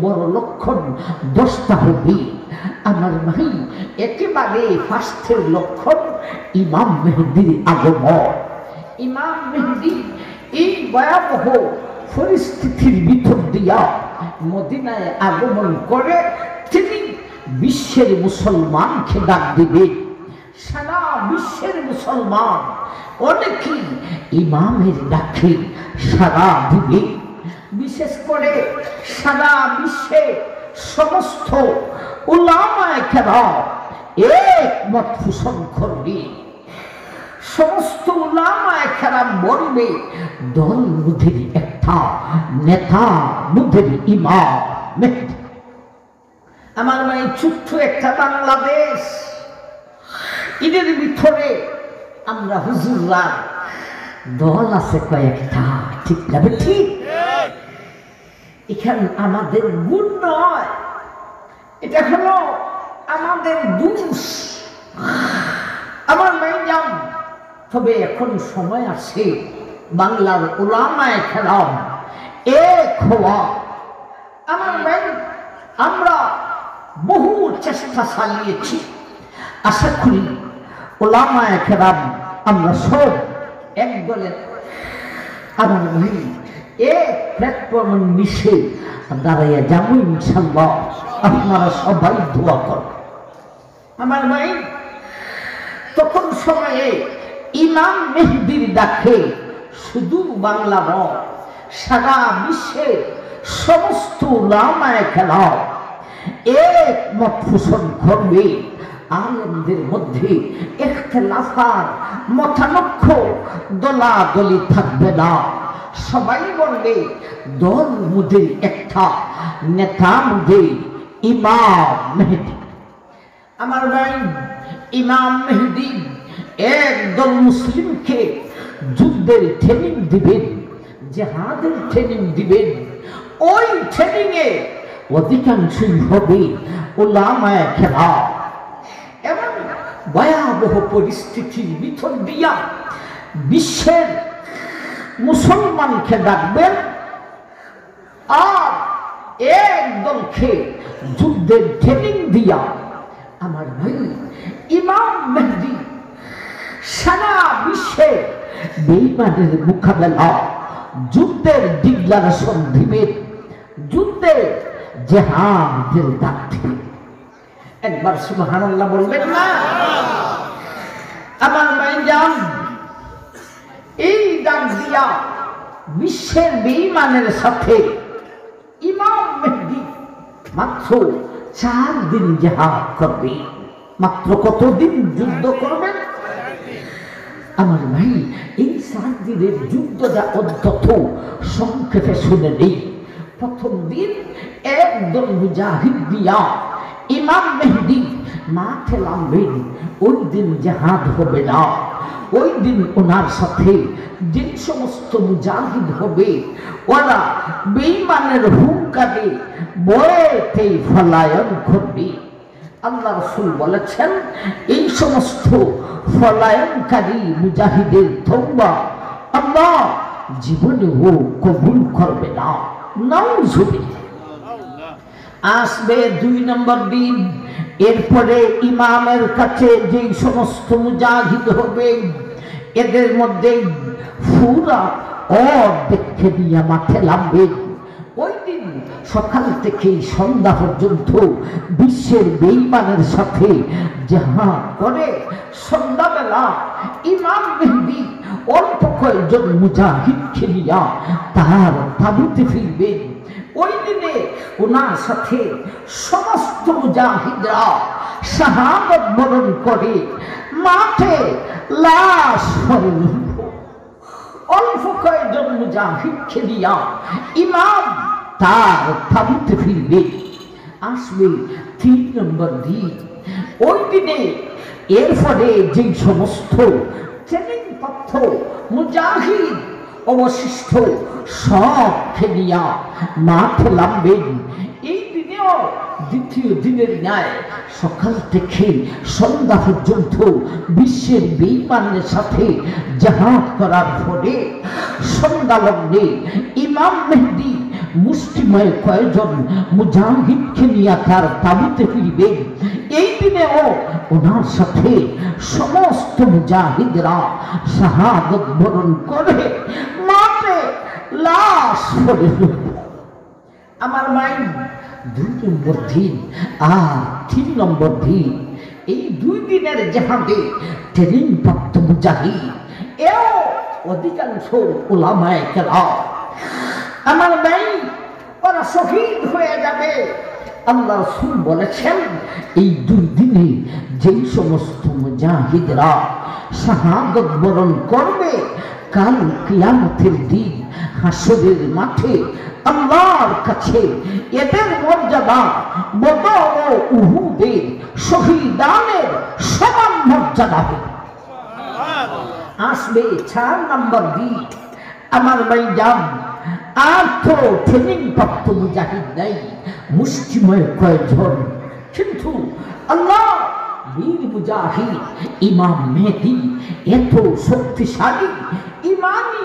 বড় লক্ষণ 10টা হবে। আমার ভাই একেবারে ফার্স্টের লক্ষণ ইমাম মেহেদীর আগমন। ইমাম মেহেদী এই ভয়াবহ পরিস্থিতির ভিতর দিয়া মদিনায় আগমন করে তিনি বিশ্বের মুসলমানকে ডাক দিবেন। সারা বিশ্বের মুসলমান অনেকেই ইমামের ডাকে সারা দিবে। বিশেষ করে সারা বিশ্বে সমস্ত উলামায়ে কেরাম একমত পোষণ করবে। সমস্ত উলামায়ে কেরাম বলবে দল মুদের একটা নেতা, মুদের ইমাম মেহেদী। আমার মানে ছোট্ট একটা বাংলাদেশ, এদের ভিতরে আমরা হুজুররা দল আছে কয়েকটা, ঠিক না? ঠিক, এখানে আমাদের গুণ নয়, এটা হলো আমাদের দোষ। আমার মাইজান, তবে এখন সময় আছে বাংলার উলামায়ে কেরাম এক হওয়া। আমার ভাই, আমরা বহু চেষ্টা চালিয়েছি, আশা করি উলামায়ে কেরাম আমরা সব এক দলের। আমার ভাই এক প্ল্যাটফর্মের নিচে দাঁড়াইয়া যাবো ইনশাআল্লাহ। আপনারা সবাই দোয়া করবেন। আমার ভাই, তখন সময়ে ইমাম মেহেদীর ডাকে শুধু বাংলা নয়, সারা বিশ্বের সমস্ত উলামায়ে কেরাম একমত পোষণ করবে। আলেমদের মধ্যে ইখতিলাফাত, মতানৈক্য, দলাদলি থাকবে না। সবাই বলবে দল মুদের একটা, নেতা মুদের ইমাম মেহেদী। আমার ভাই, ইমাম মেহেদী একদল মুসলিমকে যুদ্ধের ট্রেনিং দিবেন, জিহাদের ট্রেনিং দিবেন। ওই ট্রেনিংয়ে অধিকাংশই হবে উলামায়ে কেরাম। এমন ভয়াবহ পরিস্থিতির ভিতর দিয়া বিশ্বের মুসলমানকে ডাকবেন আর একদলকে যুদ্ধের ট্রেনিং দিয়া। আমার ভাই, ইমাম মেহেদী সারা বিশ্বে বেঈমানের মোকাবেলা, যুদ্ধের ডিক্লারেশন দিবেন, যুদ্ধের জিহাদের ডাক দিবেন। একবার সুবহানাল্লাহ বলবেন না? আমার ভাইজান, এই ডাক দিয়া বিশ্বের বেঈমানের সাথে ইমাম মেহেদী মাত্র 4 দিন জিহাদ করবে। মাত্র কতদিন যুদ্ধ করবেন? আমার ভাই, এই 4 দিনের যুদ্ধটা অন্তত সংক্ষেপে শুনে নেই। প্রথম দিন একদল মুজাহিদ দিয়া ইমাম মেহেদী মাঠে নামবেন। ওই দিন জিহাদ হবে না। ওই দিন ওনার সাথে যে সমস্ত মুজাহিদ হবে, ওরা বেঈমানের হুঙ্কারে ভয়েতে পলায়ন করবে। আল্লাহ রাসূল বলেছেন, এই সমস্ত পলায়নকারী মুজাহিদের তওবা আল্লাহ জীবনেও কবুল করবে না। নাউযুবিল্লাহ। আসবে 2 নম্বর দিন। এরপরে ইমামের কাছে যে সমস্ত মুজাহিদ হবে, এদের মধ্যে পুরা দেখে নিয়ে মাঠে নামবেন। ওই দিন সকাল থেকে সন্ধ্যা পর্যন্ত বিশ্বের বেঈমানের সাথে জিহাদ করে সন্ধ্যাবেলা ইমাম মেহেদী অল্প কয়েকজন মুজাহিদকে নিয়ে তার তাঁবুতে ফিরবেন। ওই দিনে ওনার সাথে সমস্ত মুজাহিদরা শাহাদাত বরণ করে মাঠে লাশ হয়ে অল্প কয়েকজন মুজাহিদকে নিয়ে ইমাম তার তাঁবুতে ফিরবে। আসবে 3 নম্বর দিন। ওই দিনে এরপরে যে সমস্ত ট্রেনিং প্রাপ্ত মুজাহিদ অবশিষ্ট সবকে নিয়ে মাঠে নামবেন। এই দিনেও দ্বিতীয় দিনের ন্যায় সকাল থেকে সন্ধ্যা পর্যন্ত বিশ্বের বেঈমানের সাথে জিহাদ করার পরে সন্ধ্যা লগ্নে ইমাম মেহেদী মুষ্টিময় কয়েকজন মুজাহিদকে নিয়ে তার তাবুতে ফিরবেন। এই দিনেও ওনার সাথে সমস্ত মুজাহিদরা শাহাদত বরণ করে মাঠে লাশ পড়ে রইল। আমার মাই 2 নম্বর দিন আর 3 নম্বর দিন, এই 2 দিনের জাহাদে ট্রেনিং প্রাপ্ত মুজাহিদ এও অধিকাংশ উলামায়ে কেরাম আমার ভাই ওরা শহীদ হয়ে যাবে। আল্লাহ রাসূল বলেছেন এই 2 দিনে যেই সমস্ত মুজাহিদরা শাহাদত বরণ করবে কাল কিয়ামতের দিন হাসরের মাঠে আল্লাহর কাছে এদের মর্যাদা বদর ও উহুদের শহীদানের সমান মর্যাদা হবে। আসবে 4 নম্বর দিন আমার ভাই যান আর তো ট্রেনিং প্রাপ্ত মুজাহিদ নাই, মুষ্টিময় কয়েকজন, কিন্তু আল্লাহ বীর মুজাহিদ ইমাম মেহেদী এত শক্তিশালী ইমানি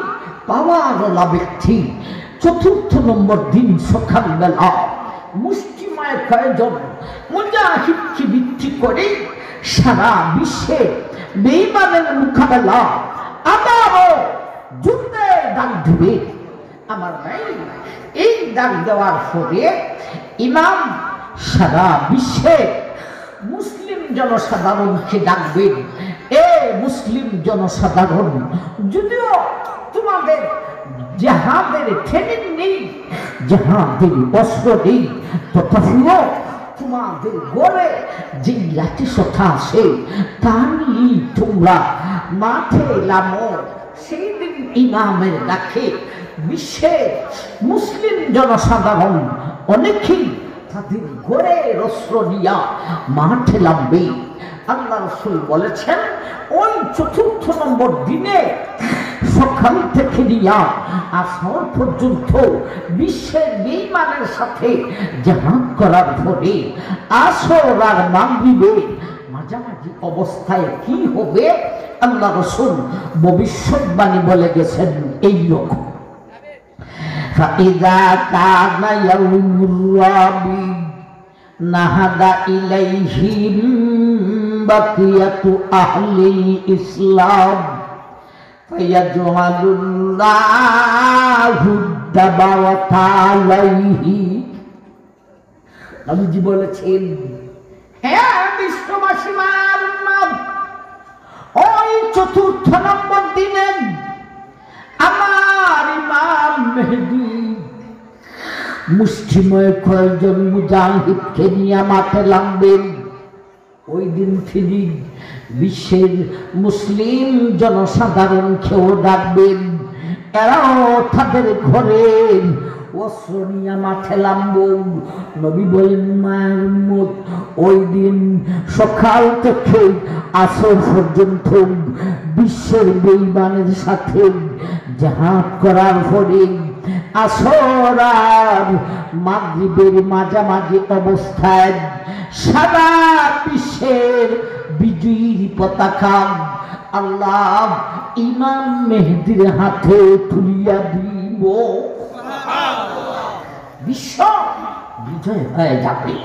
পাওয়ারওয়ালা ব্যক্তি। 4 নম্বর দিন সকালবেলা মুষ্টিময় কয়েকজন মুজাহিদকে ভিত্তি করে সারা বিশ্বে বেঈমানের মোকাবেলা আবারও যুদ্ধে ডাক দিবে। আমার ভাই এই ডাক দেওয়ার পরে ইমাম সারা বিশ্বে মুসলিম জনসাধারণকে ডাকবেন। এ মুসলিম জনসাধারণ, যদিও তোমাদের জাহাদের ট্রেনিং নেই, জাহাদের অস্ত্র নেই, তথাপিও তোমাদের গড়ে যে লাঠি সোঁতা আছে তা নিয়ে তোমরা মাঠে নামো। সেই দিন ইমামের ডাকে বিশ্বের মুসলিম জনসাধারণ অনেকেই তাদের গড়ে অস্ত্র নিয়া মাঠে নামবে। আল্লাহ রাসূল বলেছেন ওই 4 নম্বর দিনে সকাল থেকে নিয়া আসর পর্যন্ত বিশ্বের বেঈমানের সাথে জাহাদ করার পরে আসর আর মাগরিবের মাঝামাঝি অবস্থায় কি হবে আল্লাহ রাসূল ভবিষ্যৎবাণী বলে গেছেন এইরকম। فإذا كان يوم الرابع نهض إليهم بقية أهل الإسلام فيجعل الله الدبوة عليه। নবীজি বলেছেন, হ্যাঁ বিশ্ববাসী মায়ের উম্মত, ওই 4 নম্বর দিনে আমার ইমাম মেহেদী মুষ্টিময় কয়েকজন মুজাহিদকে নিয়ে মাঠে নামবেন। ওই দিন তিনি বিশ্বের মুসলিম জনসাধারণকেও ডাকবেন, এরাও তাদের ঘরের অস্ত্র নিয়ে মাঠে নামবেন। নবী বলেন মায়ের উম্মত, ওই দিন সকাল থেকে আসর পর্যন্ত বিশ্বের বেঈমানের সাথে জাহাদ করার পরে আসর আর মাগরিবের মাঝামাঝি অবস্থায় সারা বিশ্বের বিজয়ীর পতাকা আল্লাহ ইমাম মেহেদীর হাতে তুলিয়া দিব। বিশ্ব বিজয় হয়ে যাবে।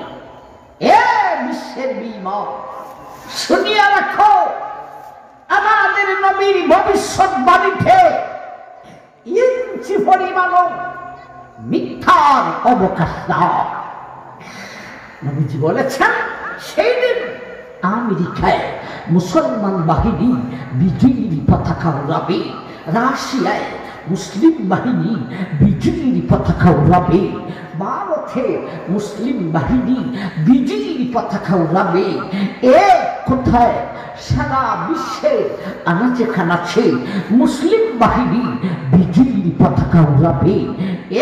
এ বিশ্বের বিমান শুনিয়া রাখো, আমাদের নবীর ভবিষ্যৎবাণীতে ইঞ্চি পরিমাণও মিথ্যার অবকাশ নাই। নবীজি বলেছেন সেই দিন আমেরিকায় মুসলমান বাহিনী বিজয়ীর পতাকা উড়াবে, রাশিয়ায় মুসলিম বাহিনী বিজয়ীর পতাকা উড়াবে, ভারতে মুসলিম বাহিনী বিজয়ীর পতাকা উড়াবে। এ কোথায় সারা বিশ্বে আনাচে খানাচে মুসলিম বাহিনী বিজয়ীর পতাকা উড়াবে।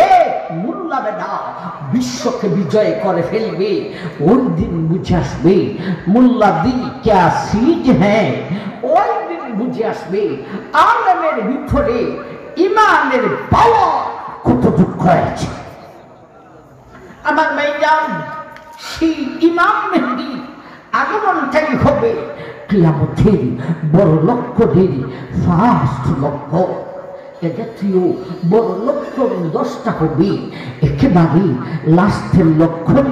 এ মোল্লা বেটা বিশ্বকে বিজয় করে ফেলবে। ওই দিন বুঝে আসবে মোল্লা দিন ক্যা সিজ হ্যাঁ। ওই দিন বুঝে আসবে আলেমের ভিতরে ইমানের পাওয়ার কতটুকু আছে। আমার ভাইজান, সেই ইমাম মেহেদী আগমনটাই হবে কিয়ামতের বড় লক্ষ্যের ফার্স্ট লক্ষ্য। এ জাতীয় বড় লক্ষণ 10টা হবে। একেবারে লাস্টের লক্ষণ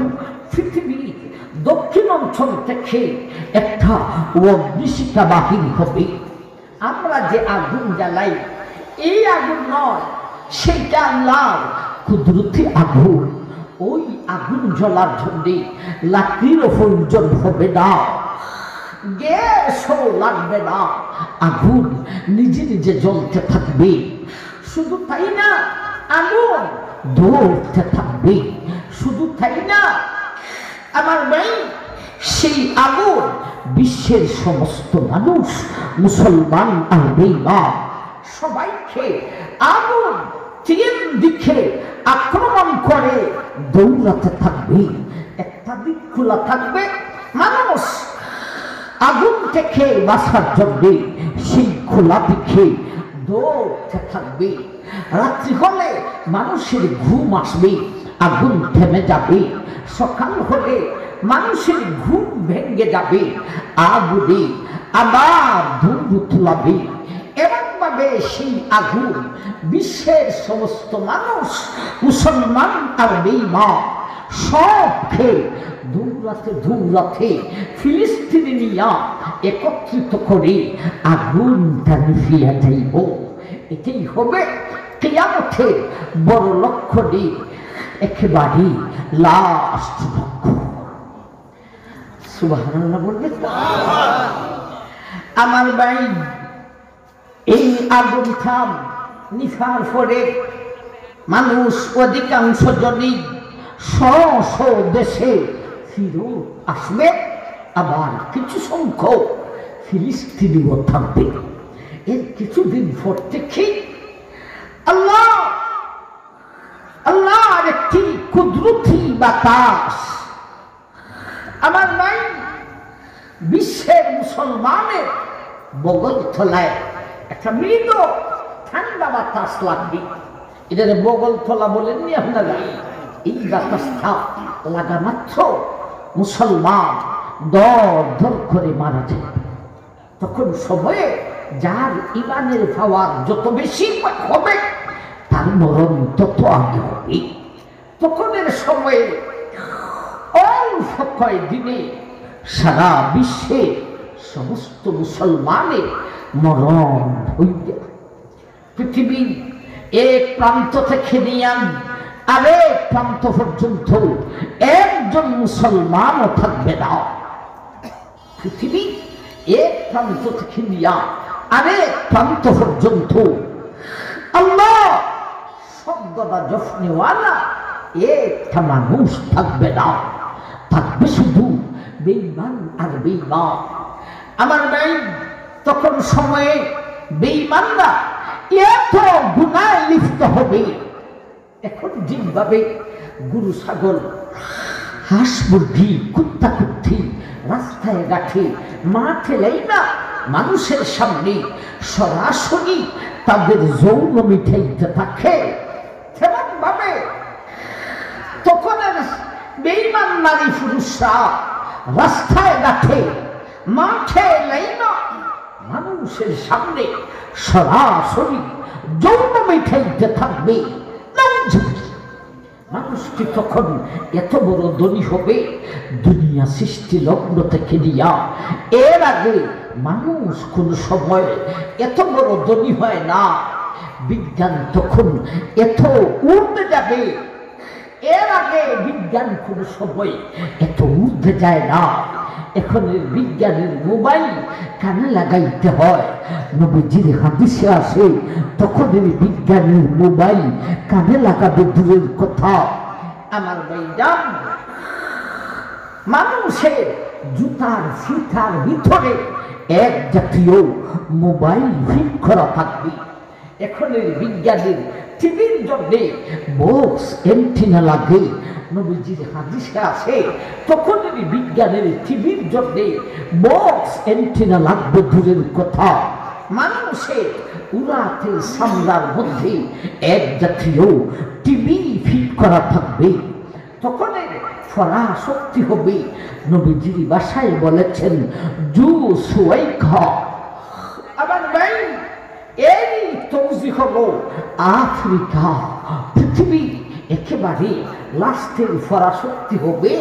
পৃথিবীর দক্ষিণ অঞ্চল থেকে একটা অগ্নিশিখা বাহির হবে। আমরা যে আগুন জ্বালাই এই আগুন নয়, সেইটা আল্লাহর কুদরতি আগুন। ওই আগুন জ্বলার জন্য লাকড়িরও প্রয়োজন হবে না, গ্যাসও লাগবে না, আগুন নিজে নিজে জ্বলতে থাকবে। শুধু তাই না, আগুন ধরতে থাকবে। শুধু তাই না আমার ভাই, সেই আগুন বিশ্বের সমস্ত মানুষ, মুসলমান আর বেঈমান, সবাইকে আগুন তিন দিকে আক্রমণ করে দৌড়াতে থাকবে। একটা দিক খোলা থাকবে, মানুষ আগুন থেকে বাঁচার জন্য সেই খোলা দিকে দৌড়তে থাকবে। রাত্রি হলে মানুষের ঘুম আসবে, আগুন থেমে যাবে। সকাল হলে মানুষের ঘুম ভেঙে যাবে, আগুনে আবার ধূম তুলাবে। এমনভাবে সেই আগুন বিশ্বের সমস্ত মানুষ, মুসলমান আর বেঈমান, সবকে দৌড়াতে দৌড়াতে ফিলিস্তিনে নিয়া একত্রিত করে আগুনটা নিভিয়া যাইব। এটাই হবে কিয়ামতের বড় লক্ষ্যটি, একেবারে লাস্ট লক্ষ্য। সুবহানাল্লাহ বলবে আমার ভাই। এই আগুনটা নিভার পরে মানুষ অধিকাংশ জনই স্ব দেশে ফিরত আসবে, আবার কিছু সংখ্যক ফিলিস্তিনিও থাকবে। এর কিছুদিন পর থেকে আল্লাহর একটি কুদরতি বাতাস আমার নাই বিশ্বের মুসলমানের বগল থলায় একটা মৃদু ঠান্ডা বাতাস লাগবে। এটা বগল থলা বলেননি আপনারা? এই বাতাসটা লাগা মাত্র মুসলমান দর দর করে মারা যায়। তখন সময়ে যার ইমানের পাওয়ার যত বেশি হবে, তার মরণ তত আগে হবে। তখনের সময়ে অল্প কয়েকদিনে সারা বিশ্বে সমস্ত মুসলমানের মরণ হইবে। পৃথিবীর এক প্রান্ত থেকে নিয়ে আরেক প্রান্ত পর্যন্ত একজন মুসলমানও থাকবে না। পৃথিবী এক প্রান্ত থেকে নিয়ে আরেক প্রান্ত পর্যন্ত আল্লাহ শব্দটা জফনেওয়ালা একটা মানুষ থাকবে না, থাকবে শুধু বেঈমান আর বেঈমান। আমার ভাই, তখন সময়ে বেঈমানরা এত গুনাহে লিপ্ত হবে। এখন যেভাবে গরু ছাগল হাঁস মুরগি কুত্তা কুত্তি রাস্তায় ঘাটে মাঠে লাইনা মানুষের সামনে সরাসরি তাদের যৌন মিঠাইতে থাকে, তেমন ভাবে তখন বেঈমান নারী পুরুষরা রাস্তায় ঘাটে মাঠে লাইনা মানুষের সামনে সরাসরি যৌন মিঠাইতে থাকবে। মানুষটি তখন এত বড় ধনী হবে, দুনিয়া সৃষ্টি লগ্ন থেকে দিয়া এর আগে মানুষ কোন সময় এত বড় ধনী হয় না। বিজ্ঞান তখন এত উঠতে যাবে, এর আগে বিজ্ঞান কোন সময় এত উঠতে যায় না। এখন বিজ্ঞানের মোবাইল কানে লাগাইতে হয়। নবীজির হাদিসে আছে তখন বিজ্ঞানের মোবাইল কানে লাগাবে দূরের কথা। আমার ভাইজান, মানুষের জুতার ফিতার ভিতরে এক জাতীয় মোবাইল ফিট করা থাকবে। এখন বিজ্ঞানের টিভির জন্য বক্স এন্টিনা লাগে। নবীজির হাদিসে আছে তখন বিজ্ঞানের টিভির জন্য বক্স এন্টিনা লাগবে দূরের কথা। মানুষের উড়াতে সামলার মধ্যে এক জাতীয় টিভি ফিট করা থাকবে। তখন ফরা শক্তি হবে। নবীজির ভাষায় বলেছেন জু সুয়াইখা। আবার ভাই, এই তৌজি শক্তি হলো আফ্রিকা। পৃথিবী একেবারে লাস্টের পরাশক্তি হবে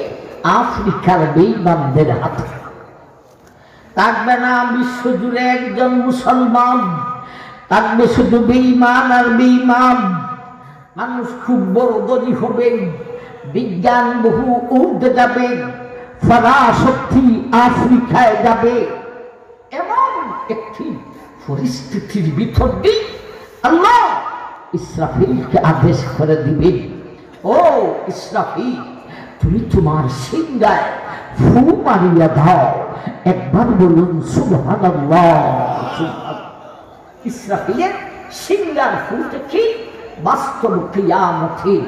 আফ্রিকার বেঈমানদের হাতে। থাকবে না বিশ্ব জুড়ে একজন মুসলমান, থাকবে শুধু বেঈমান আর বেঈমান। মানুষ খুব বড় ধনী হবে, বিজ্ঞান বহু ঊর্ধ্বে যাবে, পরাশক্তি আফ্রিকায় যাবে। এমন একটি পরিস্থিতির ভিতর দিয়ে আল্লাহ ইসরাফিলকে আদেশ করে দিবেন, ও ইসরাফিল, তুমি তোমার সিংহায় ফু মারিয়া দাও। একবার বলুন সুবহানাল্লাহ। ইসরাফিলের সিংহার ফু থেকে বাস্তব কিয়ামতের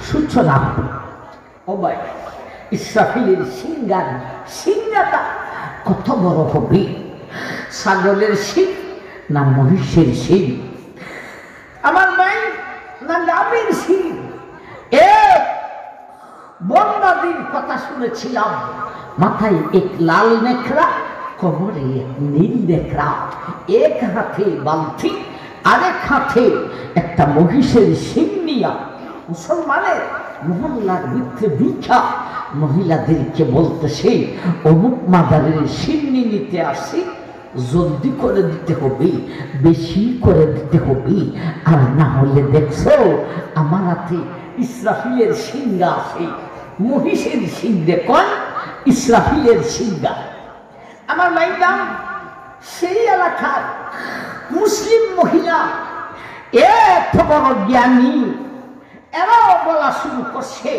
সূচনা হবে। ও ভাই, ইসরাফিলের সিংহাটা কত বড় হবে? ছাগলের সিং না মহিষের সিং? আমার ভাই, না গাভীর সিং? এক বন্দাদির কথা শুনেছিলাম, মাথায় এক লাল নেকড়া, কোমরে এক নীল নেকড়া, এক হাতে বালতি আরেক হাতে একটা মহিষের সিং নিয়া মুসলমানের মহল্লার ভিতরে ভিক্ষা মহিলাদেরকে বলতেছে, অমুক মাদারের সিন্নি নিতে আসি, জলদি করে দিতে হবে, বেশি করে দিতে হবে, আর না হলে দেখছো আমার হাতে ইসরাফিলের সিংহা আছে। মহিষের সিং দেখুন, ইসরাফিলের সিংহা। আমার মাইদাম সেই এলাকার মুসলিম মহিলা এত বড় জ্ঞানী, এরাও বলা শুরু করছে,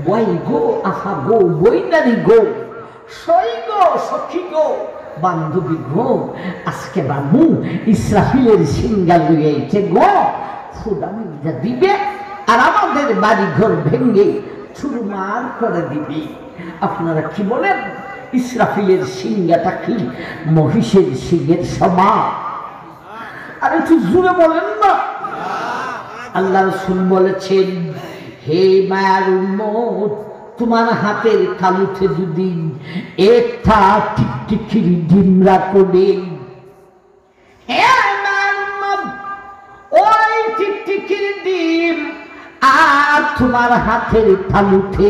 বই গো আফা গো, বইনারি গো, সই গো সখী গো, বান্ধবী গো, আজকে বাবু ইসরাফিলের সিংহা লইয়াইছে গো, ফুডামিটা দিবে আর আমাদের বাড়ি ঘর ভেঙ্গে চুরমার করে দিবে। আপনারা কি বলেন, ইসরাফিলের সিংহাটা কি মহিষের সিংহের সমান? আর একটু জুড়ে বলেন না। আল্লাহ রাসূল বলেছেন, হে মায়ার উম্মত, তোমার হাতের তালুতে যদি একটা টিকটিকির ডিম রাখবে, হে মায়ার উম্মত, ওই টিকটিকির ডিম আর তোমার হাতের তালুতে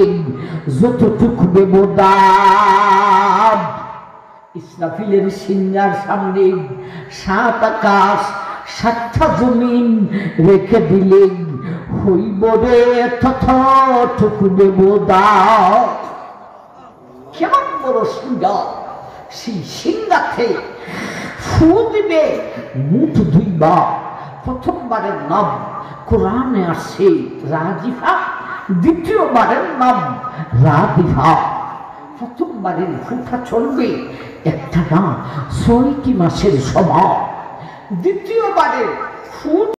যতটুকু ব্যবধান, ইসরাফিলের সিংহার সামনে 7 আকাশ 7টা জমিন রেখে দিলেন, হইব রে ততটুকু ব্যবধান। কেমন বড় সিংহা! সেই সিংহাতে ফু দিবে মুঠ 2 বার। প্রথমবারের নাম কোরআনে আসছে রাজিফা, দ্বিতীয়বারের নাম রাদিফা। প্রথমবারের ফুটা চলবে একটা না 6টি মাসের সভা, দ্বিতীয়বারের ফুট